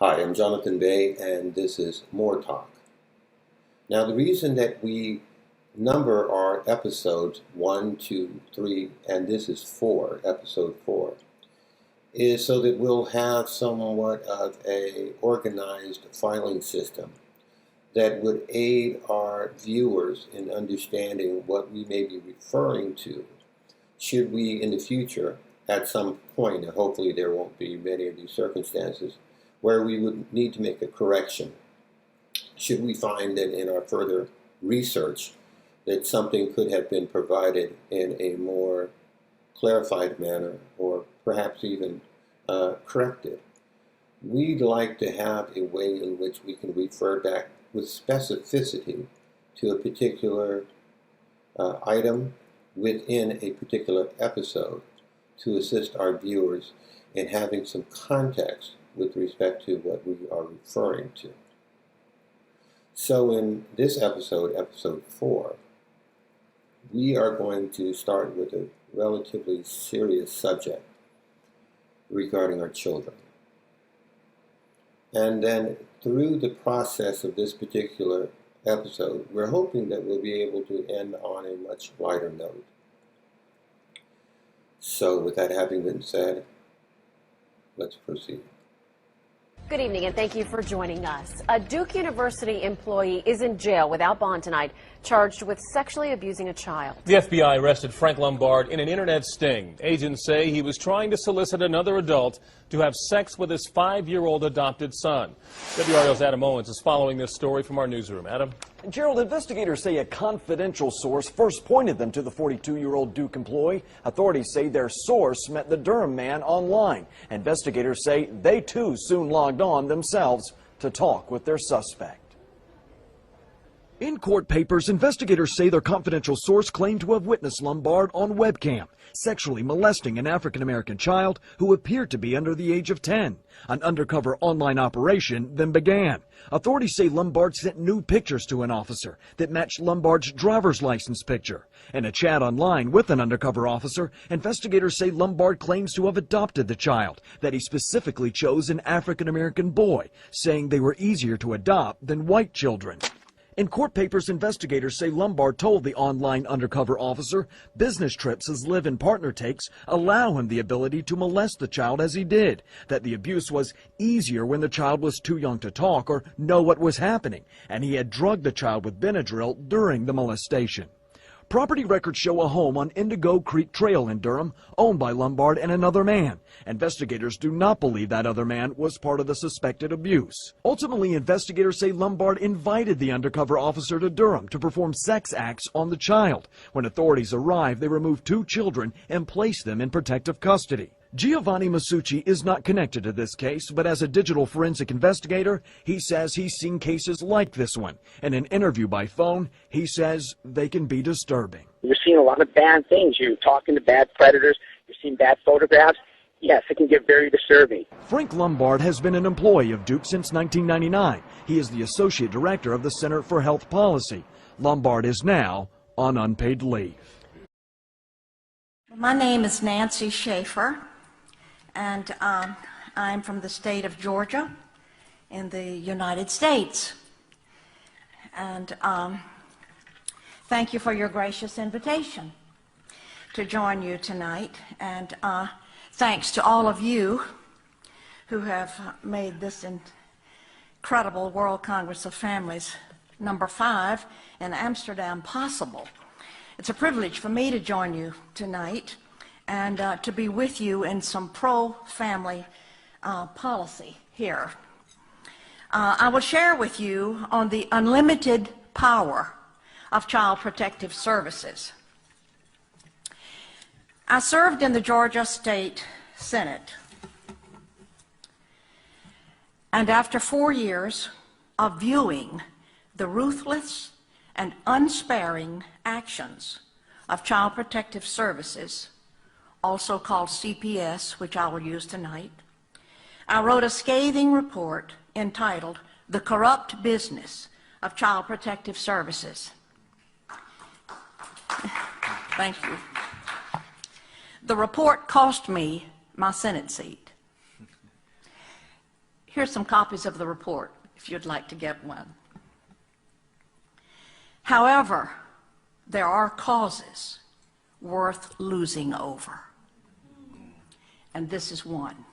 Hi, I'm Jonathan Bay, and this is Moor Talk. Now, the reason that we number our episodes 1, 2, 3, and this is 4, episode 4, is so that we'll have somewhat of a organized filing system that would aid our viewers in understanding what we may be referring to should we in the future, at some point, and hopefully there won't be many of these circumstances, where we would need to make a correction. Should we find that in our further research that something could have been provided in a more clarified manner or perhaps even corrected, we'd like to have a way in which we can refer back with specificity to a particular item within a particular episode to assist our viewers in having some context with respect to what we are referring to. So in this episode, episode 4, we are going to start with a relatively serious subject regarding our children. And then through the process of this particular episode, we're hoping that we'll be able to end on a much lighter note. So with that having been said, let's proceed. Good evening, and thank you for joining us. A Duke University employee is in jail without bond tonight, charged with sexually abusing a child. The FBI arrested Frank Lombard in an internet sting. Agents say he was trying to solicit another adult to have sex with his 5-year-old adopted son. WRL's Adam Owens is following this story from our newsroom. Adam? Gerald, investigators say a confidential source first pointed them to the 42-year-old Duke employee. Authorities say their source met the Durham man online. Investigators say they too soon logged on themselves to talk with their suspect. In court papers, investigators say their confidential source claimed to have witnessed Lombard on webcam, sexually molesting an African-American child who appeared to be under the age of 10. An undercover online operation then began. Authorities say Lombard sent nude pictures to an officer that matched Lombard's driver's license picture. In a chat online with an undercover officer, investigators say Lombard claims to have adopted the child, that he specifically chose an African-American boy, saying they were easier to adopt than white children. In court papers, investigators say Lombard told the online undercover officer business trips his live-in partner takes allow him the ability to molest the child as he did, that the abuse was easier when the child was too young to talk or know what was happening, and he had drugged the child with Benadryl during the molestation. Property records show a home on Indigo Creek Trail in Durham, owned by Lombard and another man. Investigators do not believe that other man was part of the suspected abuse. Ultimately, investigators say Lombard invited the undercover officer to Durham to perform sex acts on the child. When authorities arrived, they removed 2 children and placed them in protective custody. Giovanni Masucci is not connected to this case, but as a digital forensic investigator, he says he's seen cases like this one. In an interview by phone, he says they can be disturbing. You're seeing a lot of bad things. You're talking to bad predators. You're seeing bad photographs. Yes, it can get very disturbing. Frank Lombard has been an employee of Duke since 1999. He is the associate director of the Center for Health Policy. Lombard is now on unpaid leave. My name is Nancy Schaefer, and I'm from the state of Georgia in the United States. And thank you for your gracious invitation to join you tonight. And thanks to all of you who have made this incredible World Congress of Families number 5 in Amsterdam possible. It's a privilege for me to join you tonight and to be with you in some pro-family policy here. I will share with you on the unlimited power of Child Protective Services. I served in the Georgia State Senate, and after 4 years of viewing the ruthless and unsparing actions of Child Protective Services, also called CPS, which I will use tonight, I wrote a scathing report entitled "The Corrupt Business of Child Protective Services." Thank you. The report cost me my Senate seat. Here's some copies of the report if you'd like to get one. However, there are causes worth losing over, and this is one.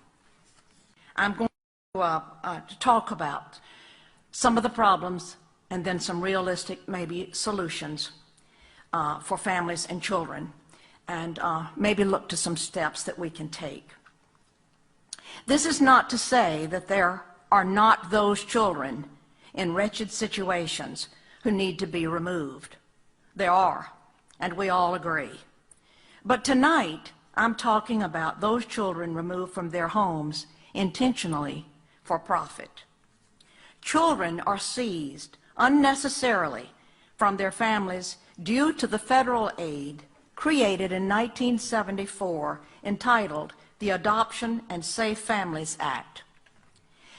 I'm going to talk about some of the problems and then some realistic, maybe, solutions for families and children, and maybe look to some steps that we can take. This is not to say that there are not those children in wretched situations who need to be removed. There are, and we all agree. But tonight, I'm talking about those children removed from their homes intentionally for profit. Children are seized unnecessarily from their families due to the federal aid created in 1974 entitled the Adoption and Safe Families Act.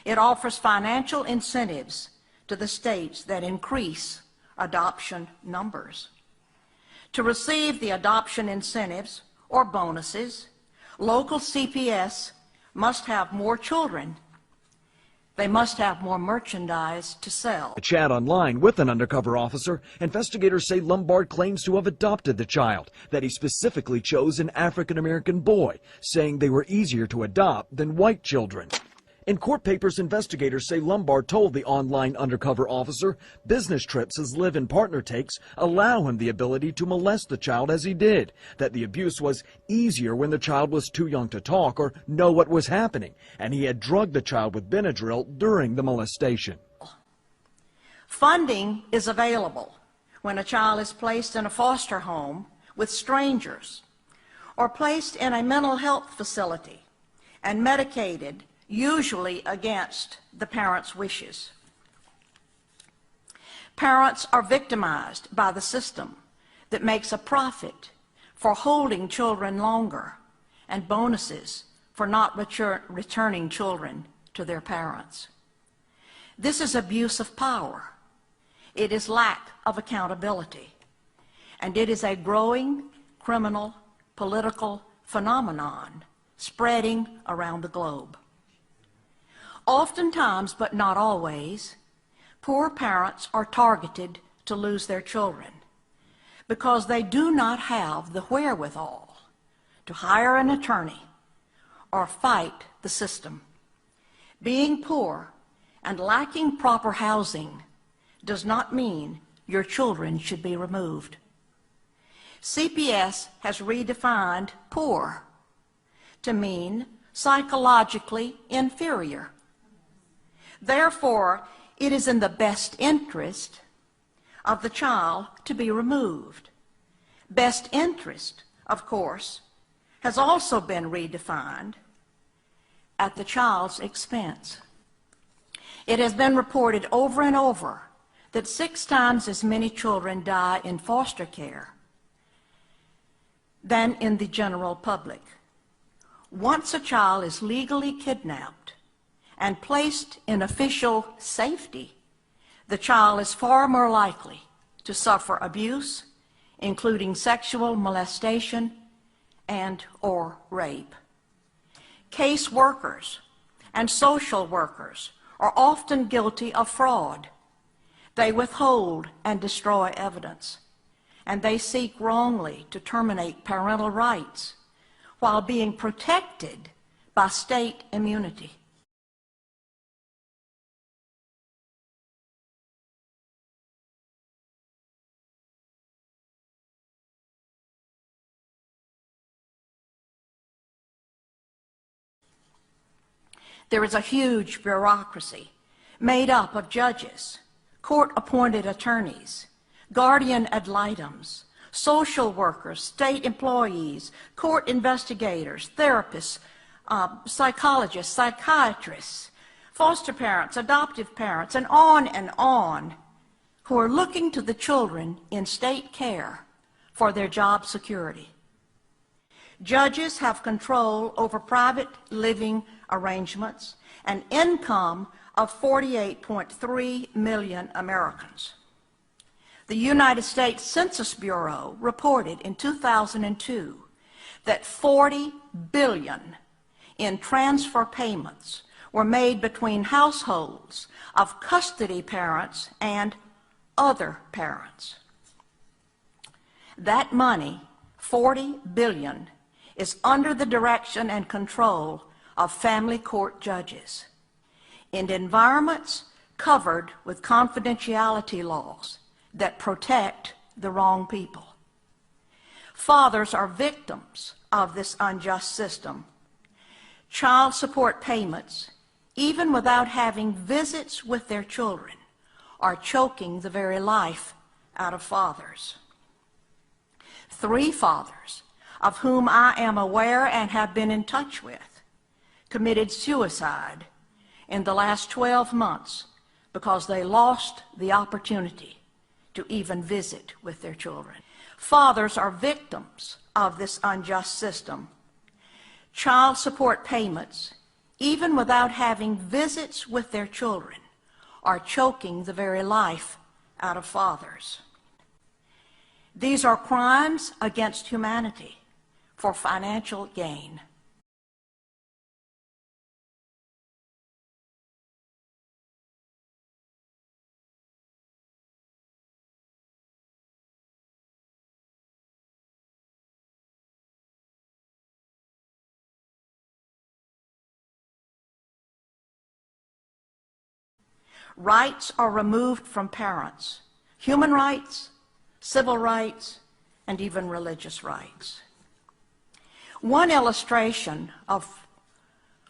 It offers financial incentives to the states that increase adoption numbers. To receive the adoption incentives or bonuses, local CPS must have more children. They must have more merchandise to sell. A chat online with an undercover officer, investigators say Lombard claims to have adopted the child, that he specifically chose an African-American boy, saying they were easier to adopt than white children. In court papers, investigators say Lombard told the online undercover officer business trips his live-in partner takes allow him the ability to molest the child as he did, that the abuse was easier when the child was too young to talk or know what was happening, and he had drugged the child with Benadryl during the molestation. Funding is available when a child is placed in a foster home with strangers or placed in a mental health facility and medicated, usually against the parents' wishes. Parents are victimized by the system that makes a profit for holding children longer and bonuses for not returning children to their parents. This is abuse of power. It is lack of accountability. And it is a growing criminal political phenomenon spreading around the globe. Oftentimes, but not always, poor parents are targeted to lose their children because they do not have the wherewithal to hire an attorney or fight the system. Being poor and lacking proper housing does not mean your children should be removed. CPS has redefined poor to mean psychologically inferior. Therefore, it is in the best interest of the child to be removed. Best interest, of course, has also been redefined at the child's expense. It has been reported over and over that 6 times as many children die in foster care than in the general public. Once a child is legally kidnapped and placed in official safety, the child is far more likely to suffer abuse, including sexual molestation and/or rape. Case workers and social workers are often guilty of fraud. They withhold and destroy evidence, and they seek wrongly to terminate parental rights while being protected by state immunity. There is a huge bureaucracy made up of judges, court-appointed attorneys, guardian ad litems, social workers, state employees, court investigators, therapists, psychologists, psychiatrists, foster parents, adoptive parents, and on, who are looking to the children in state care for their job security. Judges have control over private living arrangements and income of 48.3 million Americans. The United States Census Bureau reported in 2002 that $40 billion in transfer payments were made between households of custody parents and other parents. That money, $40 billion, is under the direction and control of family court judges in environments covered with confidentiality laws that protect the wrong people. Fathers are victims of this unjust system. Child support payments, even without having visits with their children, are choking the very life out of fathers. 3 fathers, of whom I am aware and have been in touch with, committed suicide in the last 12 months because they lost the opportunity to even visit with their children. Fathers are victims of this unjust system. Child support payments, even without having visits with their children, are choking the very life out of fathers. These are crimes against humanity for financial gain. Rights are removed from parents, human rights, civil rights, and even religious rights. One illustration of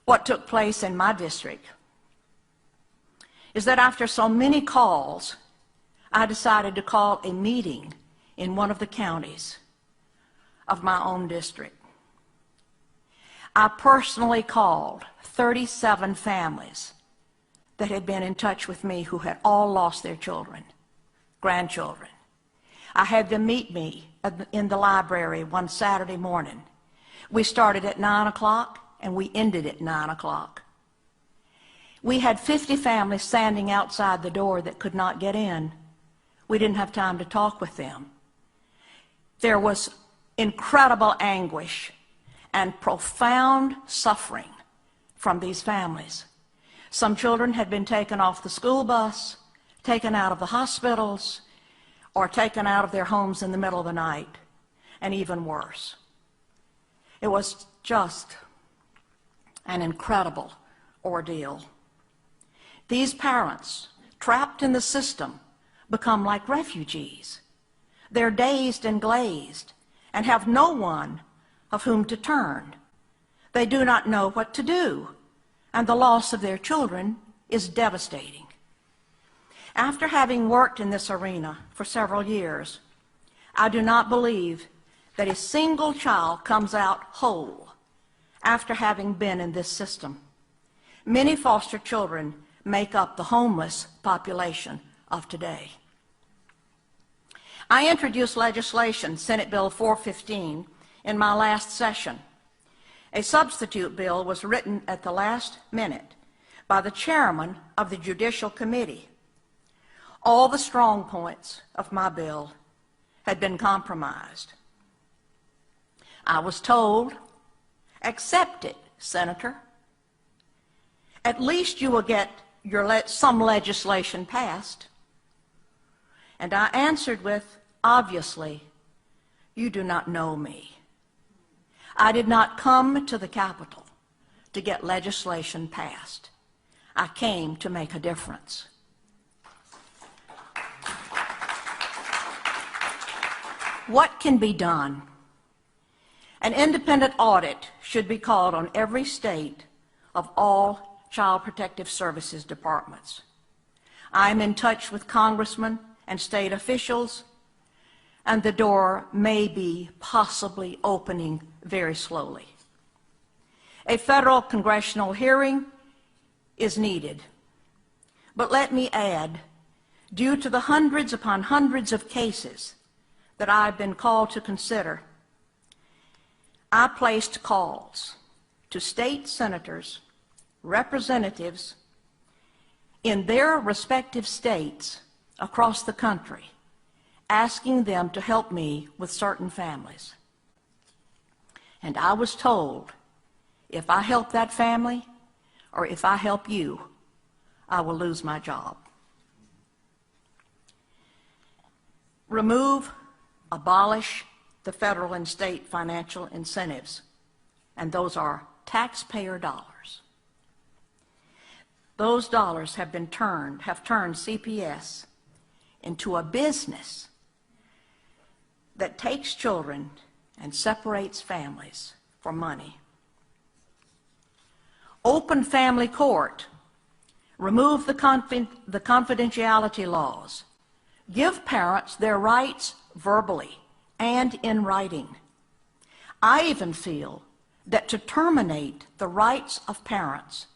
what took place in my district is that after so many calls, I decided to call a meeting in one of the counties of my own district. I personally called 37 families that had been in touch with me who had all lost their children, grandchildren. I had them meet me in the library one Saturday morning. We started at 9 o'clock and we ended at 9 o'clock. We had 50 families standing outside the door that could not get in. We didn't have time to talk with them. There was incredible anguish and profound suffering from these families. Some children had been taken off the school bus, taken out of the hospitals, or taken out of their homes in the middle of the night, and even worse. It was just an incredible ordeal. These parents, trapped in the system, become like refugees. They're dazed and glazed and have no one of whom to turn. They do not know what to do, and the loss of their children is devastating. After having worked in this arena for several years, I do not believe that a single child comes out whole after having been in this system. Many foster children make up the homeless population of today. I introduced legislation, Senate Bill 415, in my last session. A substitute bill was written at the last minute by the chairman of the Judicial Committee. All the strong points of my bill had been compromised. I was told, accept it, Senator. At least you will get some legislation passed. And I answered with, obviously, you do not know me. I did not come to the Capitol to get legislation passed. I came to make a difference. What can be done? An independent audit should be called on every state of all Child Protective Services departments. I'm in touch with congressmen and state officials, and the door may be possibly opening very slowly. A federal congressional hearing is needed. But let me add, due to the hundreds upon hundreds of cases that I've been called to consider, I placed calls to state senators, representatives in their respective states across the country, asking them to help me with certain families. And I was told, if I help that family, or if I help you, I will lose my job. Remove, abolish the federal and state financial incentives, and those are taxpayer dollars. Those dollars have turned CPS into a business that takes children and separates families for money. Open family court. Remove the confidentiality laws. Give parents their rights verbally and in writing. I even feel that to terminate the rights of parents,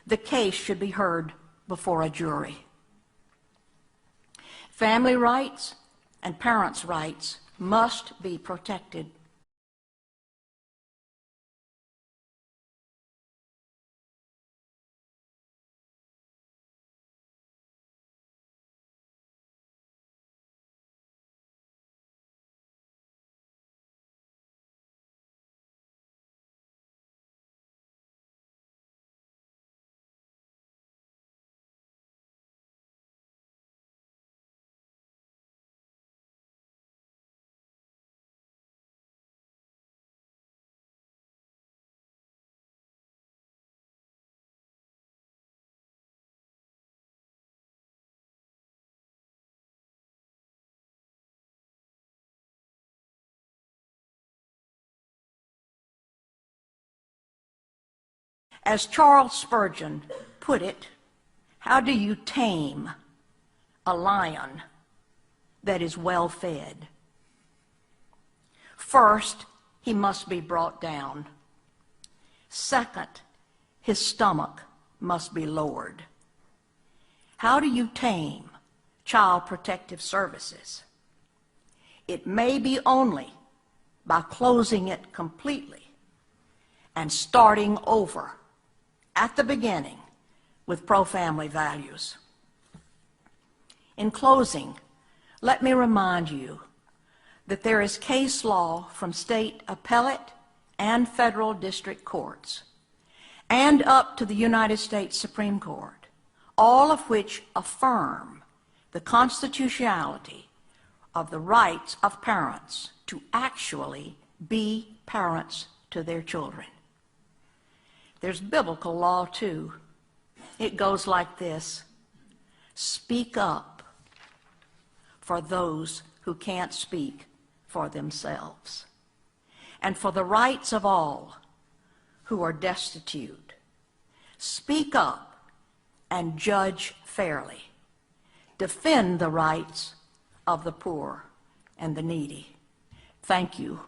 the case should be heard before a jury. Family rights and parents' rights must be protected. As Charles Spurgeon put it, how do you tame a lion that is well fed? First, he must be brought down. Second, his stomach must be lowered. How do you tame Child Protective Services? It may be only by closing it completely and starting over at the beginning with pro-family values. In closing, let me remind you that there is case law from state appellate and federal district courts and up to the United States Supreme Court, all of which affirm the constitutionality of the rights of parents to actually be parents to their children. There's biblical law too. It goes like this: speak up for those who can't speak for themselves, and for the rights of all who are destitute. Speak up and judge fairly. Defend the rights of the poor and the needy. Thank you.